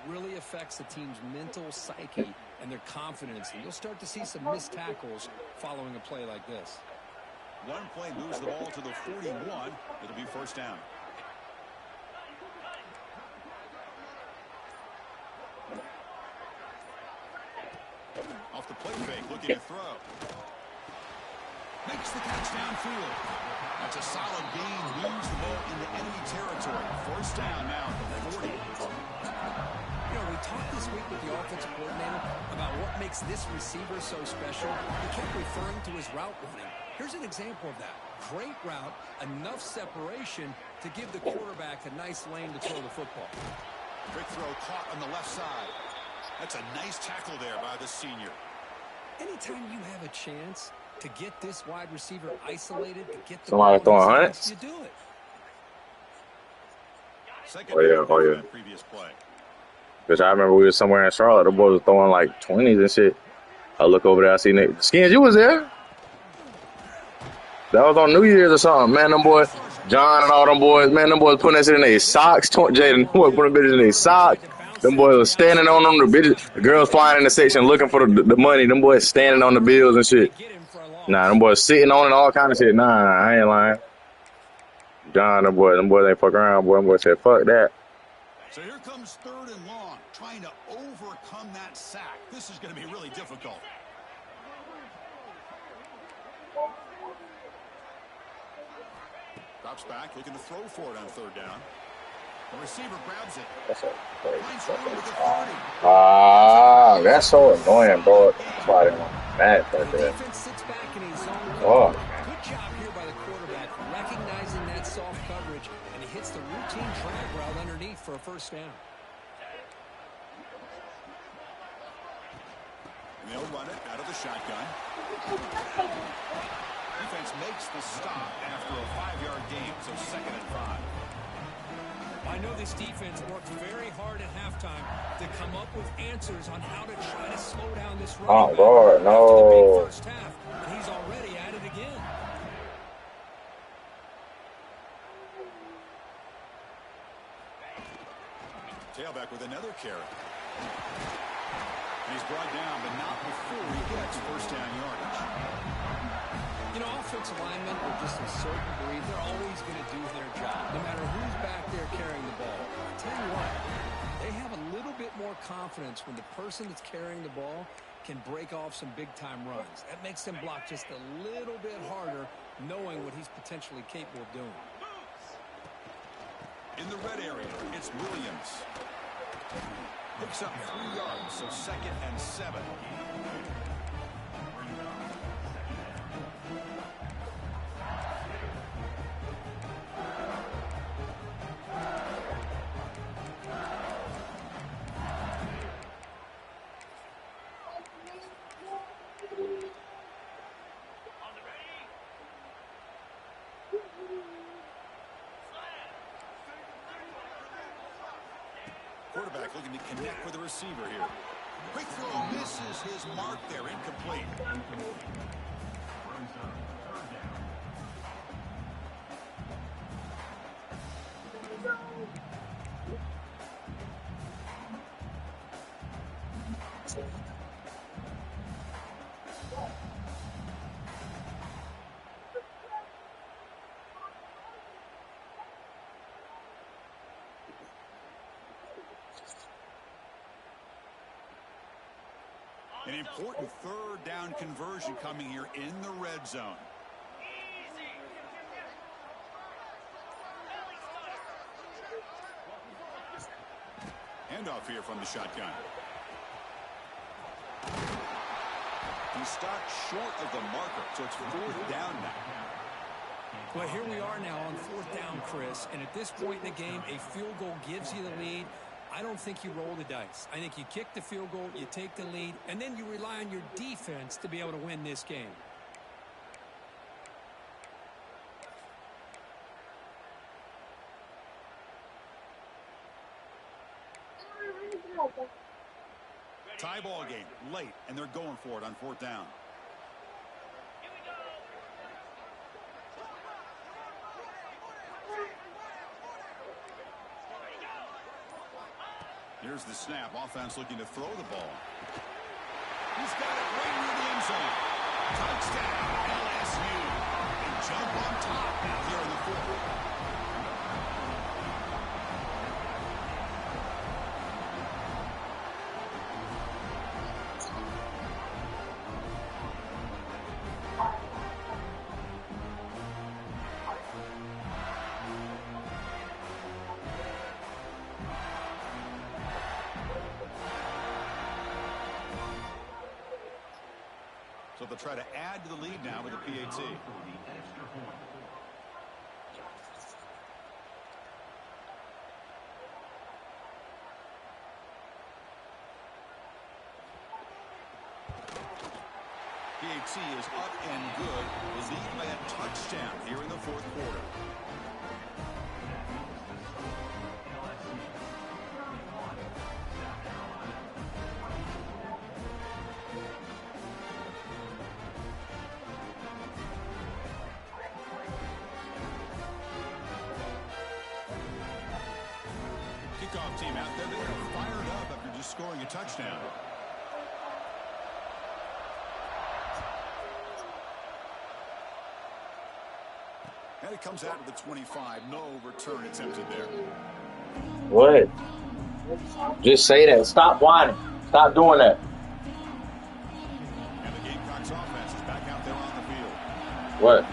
really affects the team's mental psyche and their confidence. And you'll start to see some missed tackles following a play like this. One play moves the ball to the 41. It'll be first down. Off the play fake, looking to throw. Makes the catch downfield. That's a solid gain. Moves the ball into enemy territory. First down now at the 40. You know, we talked this week with the offensive coordinator about what makes this receiver so special. He kept referring to his route running. Here's an example of that. Great route, enough separation to give the quarterback a nice lane to throw the football. Quick throw caught on the left side. That's a nice tackle there by the senior. Anytime you have a chance to get this wide receiver isolated, to get the Somebody ball throwing in hundreds? his hands, you do it. Second Oh yeah. previous play. Because I remember we were somewhere in Charlotte. The boys were throwing like 20s and shit. I look over there, I see Nick. Skins, you was there? That was on New Year's or something. Man, them boys, John and all them boys, man, them boys putting that shit in their socks. Jaden, putting bitches in their socks. Them boys were standing on them. The girls flying in the section looking for the money. Them boys standing on the bills and shit. Nah, them boys sitting on it, all kind of shit. Nah, I ain't lying. John, them boys ain't fuck around, boy. Them boys said, fuck that. So here comes 3rd and long, trying to overcome that sack. This is going to be really difficult. Drops back, looking to throw for it on 3rd down. The receiver grabs it. That's Finds room to the 30. that's so annoying, bro. That's why I didn't want that right there. Defense sits back in his zone. Oh. Good job here by the quarterback, recognizing that soft coverage, and he hits the routine drag route underneath for a first down. And they'll run it out of the shotgun. Defense makes the stop after a 5-yard gain, so 2nd and 5. I know this defense worked very hard at halftime to come up with answers on how to try to slow down this run. Oh, Lord, no. First half, and he's already at it again. Tailback with another carry. And he's brought down, but not before he gets first down yardage. You know, offensive linemen are just a certain breed. They're always going to do their job, no matter who's back there carrying the ball. I'll tell you what, they have a little bit more confidence when the person that's carrying the ball can break off some big-time runs. That makes them block just a little bit harder, knowing what he's potentially capable of doing. In the red area, it's Williams. Picks up 3 yards, so 2nd and 7. Quarterback looking to connect with the receiver here. Quick throw misses his mark there, incomplete. An important 3rd down conversion coming here in the red zone. Handoff here from the shotgun. He's stopped short of the marker, so it's 4th down now. Well, here we are now on 4th down, Chris, and at this point in the game, a field goal gives you the lead. I don't think you roll the dice. I think you kick the field goal, you take the lead, and then you rely on your defense to be able to win this game. Tie ball game, late, and they're going for it on 4th down. Here's the snap. Offense looking to throw the ball. He's got it right near the end zone. Touchdown, LSU. And jump on top now here in the 4th. So they'll try to add to the lead now with a PAT. PAT is up and good. The lead by a touchdown here in the 4th quarter. Kickoff team out there. They're fired up after just scoring a touchdown. And it comes out to the 25. No return attempted there. What? Just say that. Stop whining. Stop doing that. And the Gamecocks offense is back out there on the field. What?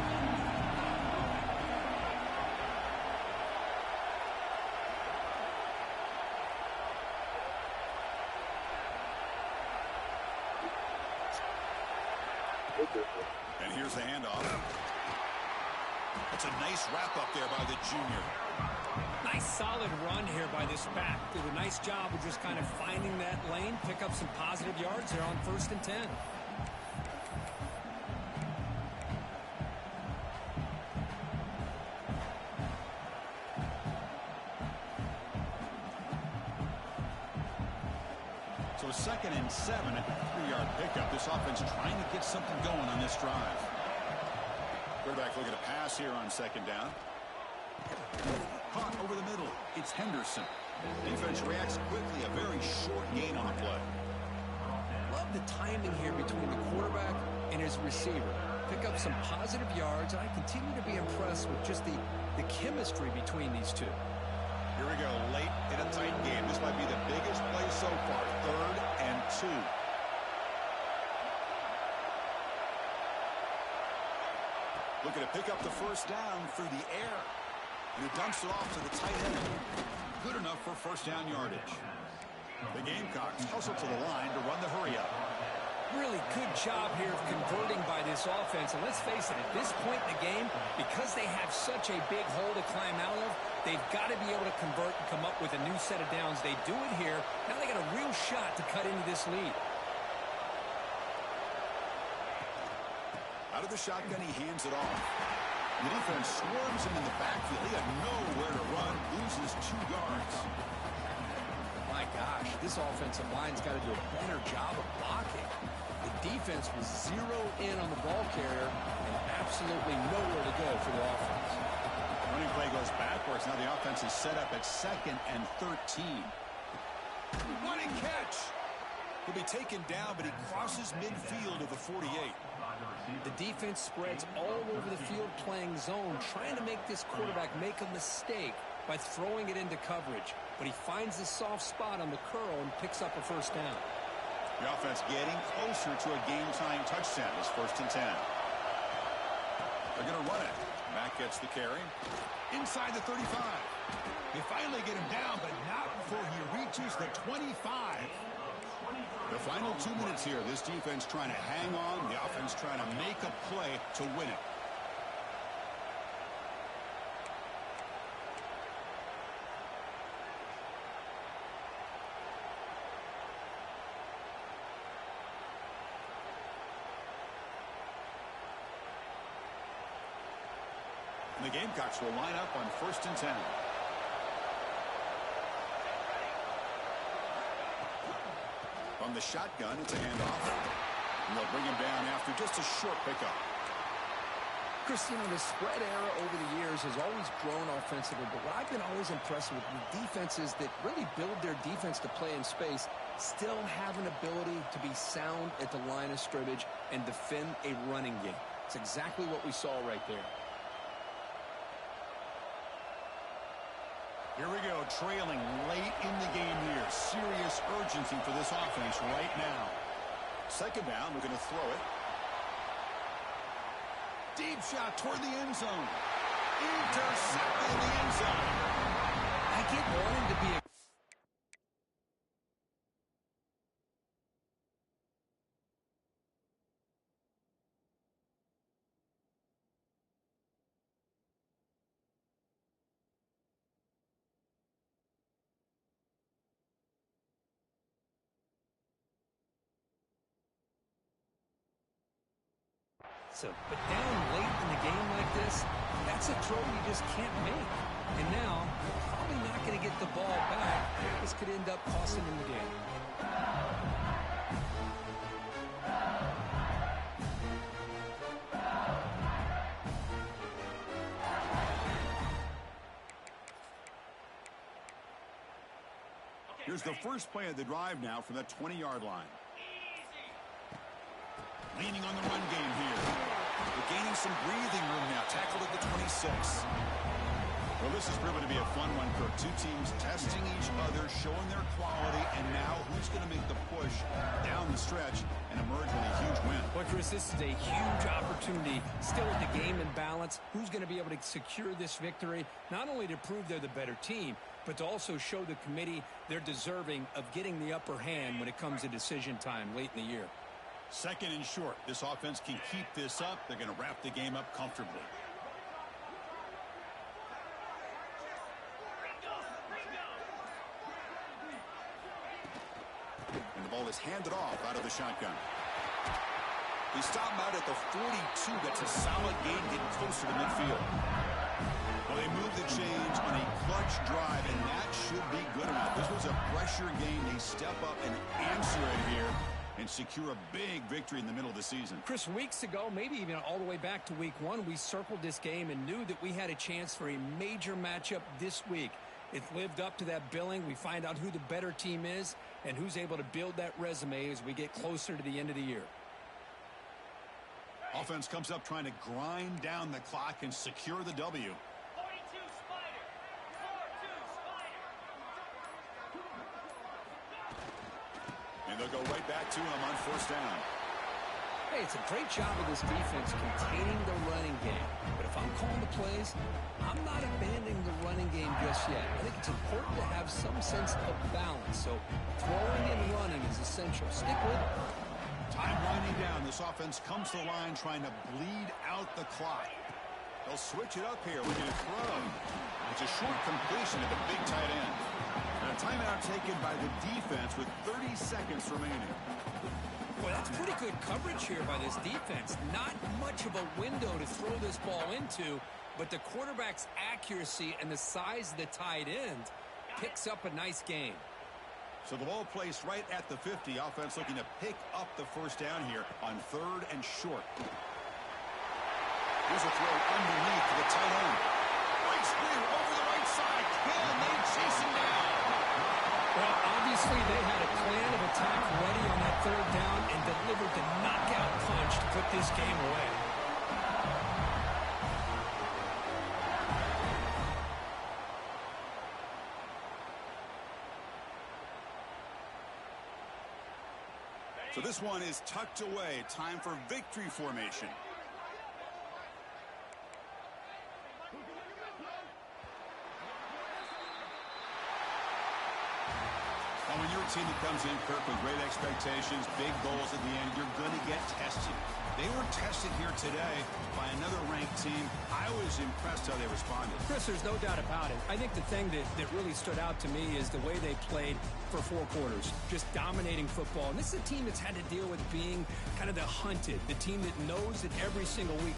And here's the handoff. That's a nice wrap up there by the junior. Nice solid run here by this back. Did a nice job of just kind of finding that lane, pick up some positive yards there on 1st and 10. So 2nd and 7 at the 3-yard pickup. This offense trying to get something going on this drive. Quarterback looking to pass here on 2nd down. Caught over the middle. It's Henderson. Defense reacts quickly. A very short gain on the play. Love the timing here between the quarterback and his receiver. Pick up some positive yards, and I continue to be impressed with just the chemistry between these two. Here we go, late in a tight game. This might be the biggest play so far. 3rd and 2. Looking to pick up the 1st down through the air. And he dumps it off to the tight end. Good enough for first down yardage. The Gamecocks hustle to the line to run the hurry-up. Really good job here of converting by this offense. And let's face it, at this point in the game, because they have such a big hole to climb out of, they've got to be able to convert and come up with a new set of downs. They do it here. Now they got a real shot to cut into this lead. Out of the shotgun, he hands it off. The defense swarms him in the backfield. He had nowhere to run, loses 2 yards. My gosh, this offensive line's got to do a better job of blocking. The defense was zeroed in on the ball carrier and absolutely nowhere to go for the offense. The running play goes backwards. Now the offense is set up at 2nd and 13. Running catch. He'll be taken down, but he crosses midfield of the 48. The defense spreads all over the field playing zone, trying to make this quarterback make a mistake by throwing it into coverage. But he finds the soft spot on the curl and picks up a first down. The offense getting closer to a game-tying touchdown. It's 1st and 10. They're going to run it. Mack gets the carry. Inside the 35. They finally get him down, but not before he reaches the 25. The final 2 minutes here. This defense trying to hang on. The offense trying to make a play to win it. And the Gamecocks will line up on 1st and 10. From the shotgun, it's a handoff. And they'll bring him down after just a short pickup. Chris, you know, the spread era over the years has always grown offensively, but what I've been always impressed with the defenses that really build their defense to play in space still have an ability to be sound at the line of scrimmage and defend a running game. It's exactly what we saw right there. Here we go, trailing late in the game here. Serious urgency for this offense right now. 2nd down, we're going to throw it. Deep shot toward the end zone. Intercepted in the end zone. I get wanting to be a but down late in the game like this, that's a throw you just can't make. And now, probably not going to get the ball back. This could end up costing him the game. Here's the first play of the drive now from the 20-yard line. Leaning on the run game here. They're gaining some breathing room now. Tackled at the 26. Well, this has proven to be a fun one, Kirk. 2 teams testing each other, showing their quality, and now who's going to make the push down the stretch and emerge with a huge win. Well, Chris, this is a huge opportunity. Still with the game in balance. Who's going to be able to secure this victory? Not only to prove they're the better team, but to also show the committee they're deserving of getting the upper hand when it comes to decision time late in the year. 2nd and short. This offense can keep this up. They're going to wrap the game up comfortably. And the ball is handed off out of the shotgun. He stopped out at the 42. That's a solid gain, getting closer to midfield. Well, they moved the chains on a clutch drive, and that should be good enough. This was a pressure game. They step up and answer it here and secure a big victory in the middle of the season. Chris, weeks ago, maybe even all the way back to week 1, we circled this game and knew that we had a chance for a major matchup this week. It lived up to that billing. We find out who the better team is and who's able to build that resume as we get closer to the end of the year. Offense comes up trying to grind down the clock and secure the W. And they'll go right back to him on 1st down. Hey, it's a great job of this defense containing the running game. But if I'm calling the plays, I'm not abandoning the running game just yet. I think it's important to have some sense of balance. So throwing and running is essential. Stick with it. Time winding down. This offense comes to the line trying to bleed out the clock. They'll switch it up here. We're going to throw. It's a short completion at the big tight end. And a timeout taken by the defense with 30 seconds remaining. Boy, that's pretty good coverage here by this defense. Not much of a window to throw this ball into, but the quarterback's accuracy and the size of the tight end picks up a nice game. So the ball placed right at the 50. Offense looking to pick up the first down here on 3rd and short. Here's a throw underneath to the tight end. Right screen over the right side. Can they chase him down? Well, obviously they had a plan of attack ready on that 3rd down and delivered the knockout punch to put this game away. So this one is tucked away. Time for victory formation. Now, when you're a team that comes in, Kirk, with great expectations, big goals at the end, you're going to get tested. They were tested here today by another ranked team. I was impressed how they responded. Chris, there's no doubt about it. I think the thing that really stood out to me is the way they played for 4 quarters, just dominating football. And this is a team that's had to deal with being kind of the hunted, the team that knows that every single week